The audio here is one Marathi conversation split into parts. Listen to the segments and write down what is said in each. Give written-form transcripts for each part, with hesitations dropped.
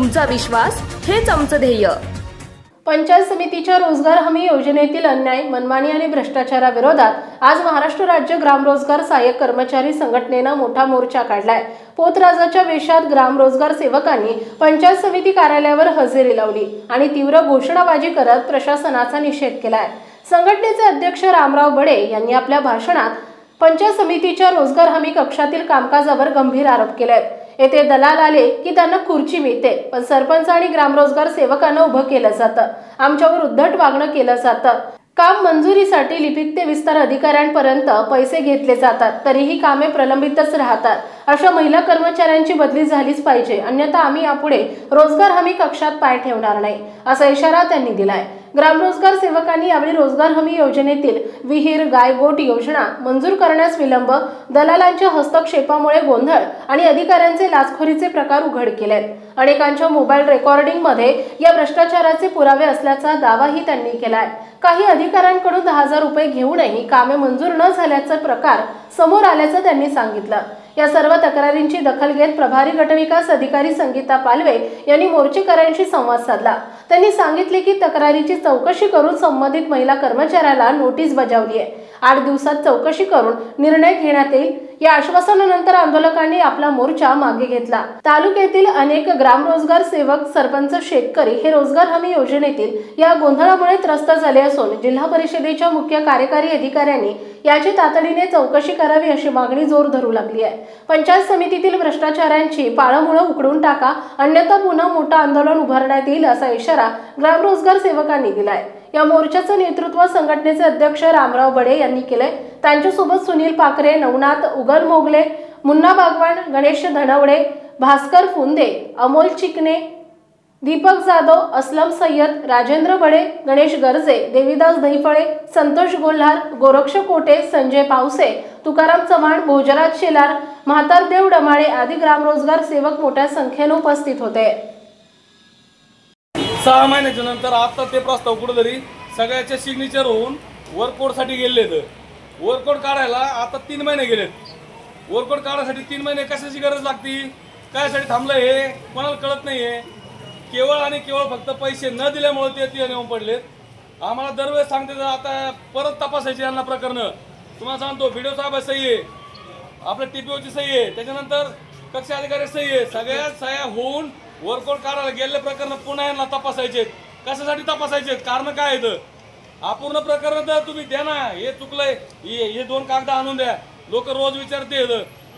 तुमचा विश्वास हेच आमचं ध्येय। पंचायत समितीच्या रोजगार हमी योजनेतील अन्याय, मनमानी आणि भ्रष्टाचाराविरोधात आज महाराष्ट्र राज्य ग्राम रोजगार सहाय्यक कर्मचारी संघटनेने मोठा मोर्चा काढलाय। पोतराजाच्या वेशात ग्राम रोजगार सेवकांनी पंचायत समिती कार्यालयावर हजेरी लावली आणि तीव्र घोषणाबाजी करत प्रशासनाचा निषेध केलाय। संघटनेचे अध्यक्ष रामराव बडे यांनी आपल्या भाषणात पंचायत समितीच्या रोजगार हमी कक्षातील कामकाजावर गंभीर आरोप केलेत। येथे दलाल आले की त्यांना खुर्ची मिळते, पण सरपंच आणि ग्राम रोजगार सेवकांना उभं केलं जातं। आमच्यावर उद्धट वागणं केलं जातं। काम मंजुरीसाठी लिपिक ते विस्तार अधिकाऱ्यांपर्यंत पैसे घेतले जातात, तरीही कामे प्रलंबितच राहतात। अशा महिला कर्मचाऱ्यांची बदली झालीच पाहिजे, अन्यथा आम्ही यापुढे रोजगार हमी कक्षात पाय ठेवणार नाही, असा इशारा त्यांनी दिलाय। ग्राम रोजगार सेवकांनी यावेळी रोजगार हमी योजनेतील विहीर, गाय, गोट योजना मंजूर करण्यास विलंब, दलालांच्या हस्तक्षेपामुळे गोंधळ आणि अधिकाऱ्यांचे लाचखोरीचे प्रकार उघड केलेत। अनेकांच्या मोबाईल रेकॉर्डिंग मध्ये या भ्रष्टाचाराचे पुरावे असल्याचा दावाही त्यांनी केलाय। काही अधिकाऱ्यांकडून 10,000 रुपये घेऊनही कामे मंजूर न झाल्याचा प्रकार समोर आल्याचं त्यांनी सांगितलं। या सर्व तक्रारींची दखल घेत प्रभारी गटविकास अधिकारी संगीता पालवे यांनी मोर्चेकऱ्यांशी संवाद साधला। त्यांनी सांगितले की तक्रारीची चौकशी करून संबंधित महिला कर्मचाऱ्याला नोटीस बजावली आहे। 8 दिवसात चौकशी करून निर्णय घेण्यात येईल। या आश्वासनानंतर आंदोलकांनी आपला मोर्चा मागे घेतला। तालुक्यातील अनेक ग्राम रोजगार सेवक, सरपंच, शेतकरी हे रोजगार हमी योजनेतील या गोंधळामुळे त्रस्त झाले असून जिल्हा परिषदेच्या मुख्य कार्यकारी अधिकाऱ्यांनी याची तातडीने चौकशी करावी अशी मागणी जोर धरू लागली आहे। पंचायत समितीतील भ्रष्टाचारांची पाळंमुळं उकडून टाका, अन्यथा पुन्हा मोठं आंदोलन उभारण्यात येईल असा इशारा ग्राम रोजगार सेवकांनी दिलाय। या मोर्चाचं नेतृत्व संघटनेचे अध्यक्ष रामराव बडे यांनी केले। त्यांच्यासोबत सुनील पाखरे, नवनाथ उगल मोगले, मुन्ना बागवान, गणेश धनवडे, भास्कर फुंदे, अमोल चिकने, दीपक जाधव, असलम सय्यद, राजेंद्र बडे, गणेश गर्जे, देवीदास दहीफळे, संतोष गोल्हार, गोरक्ष कोटे, संजय पावसे, तुकाराम चव्हाण, भोजराज शेलार, म्हातारदेव डमाळे आदी ग्राम रोजगार सेवक मोठ्या संख्येने उपस्थित होते। 6 महिन्याच्या नंतर आता ते प्रस्ताव कुठेतरी सगळ्याचे सिग्नेचर होऊन वर्कआउटसाठी गेलेत। वर्कआउट काढायला आता 3 महिने गेलेत। वर्कआउट काढण्यासाठी 3 महिने कशाची गरज लागती, कायसाठी थांबलं हे कोणाला कळत नाहीये। केवळ आणि केवळ फक्त पैसे न दिल्यामुळे ते येऊन पडलेत। आम्हाला दरवेळेस सांगते तर आता परत तपासायची यांना प्रकरण। तुम्हाला सांगतो व्हिडिओ साहेब सही आहे, आपल्या टीपीओची सही आहे, त्याच्यानंतर कक्ष अधिकारी सही आहे, सगळ्या सह्या होऊन वर्कआउट काढायला गेले प्रकरण पुन्हा यांना तपासायचे। कशासाठी तपासायचे, कारण काय आहेत, अपूर्ण प्रकरण तर तुम्ही द्या ना, हे चुकलंय, हे 2 कागद आणून द्या। लोक रोज विचारते,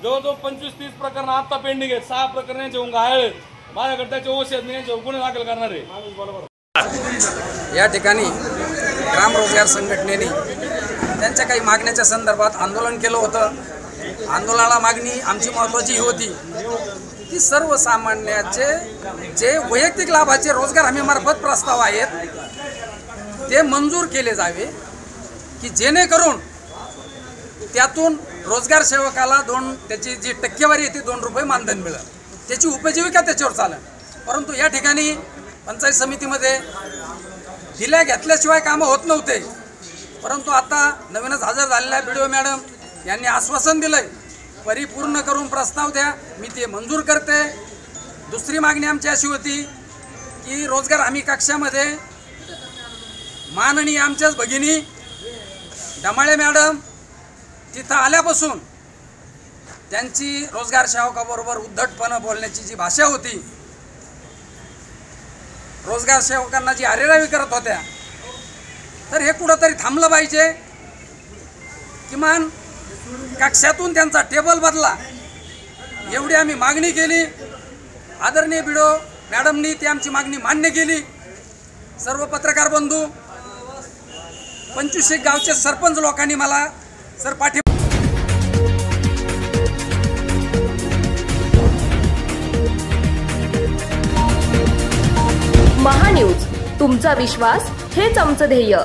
जवळजवळ 25-30 प्रकरण आता पेंडिंग आहेत। 6 प्रकरणांचे गाळे माझ्याकडे त्याचे औषध मी यांच्यावर गुन्हे दाखल करणार आहे। या ठिकाणी ग्राम रोजगार संघटनेने त्यांच्या काही मागण्याच्या संदर्भात आंदोलन केलं होतं। आंदोलनाला मागणी आमची महत्त्वाची होती की सर्वसामान्याचे जे वैयक्तिक लाभाचे रोजगार हमीमार्फत प्रस्ताव आहेत ते मंजूर केले जावे, की जेणेकरून त्यातून रोजगार सेवकाला त्याची जी टक्केवारी आहे ती 2 रुपये मानधन मिळेल, त्याची उपजीविका त्याच्यावर चालेल। परंतु या ठिकाणी पंचायत समितीमध्ये दिल्या घेतल्याशिवाय कामं होत नव्हते। परंतु आता नवीनच हजर झालेल्या बीडीओ मॅडम यांनी आश्वासन दिलंय, परिपूर्ण करून प्रस्ताव द्या, मी ते मंजूर करते। दुसरी मागणी आमची अशी होती की रोजगार हमी कक्षामध्ये माननीय आमच्याच भगिनी डमाळे मॅडम तिथं आल्यापासून त्यांची रोजगार सेवकाबरोबर उद्धटपणे बोलण्याची जी भाषा होती, रोजगार सेवकांना जी अरेरावी करत होत्या, तर हे कुठंतरी थांबलं पाहिजे। किमान कक्षातून त्यांचा टेबल बदला एवढी आम्ही मागणी केली। आदरणीय बीडीओ मॅडमनी ती आमची मागणी मान्य केली। सर्व पत्रकार बंधू, 25 गावचे सरपंच लोकांनी मला पाठिंबा महान्यूज, तुमचा विश्वास हेच आमचं ध्येय।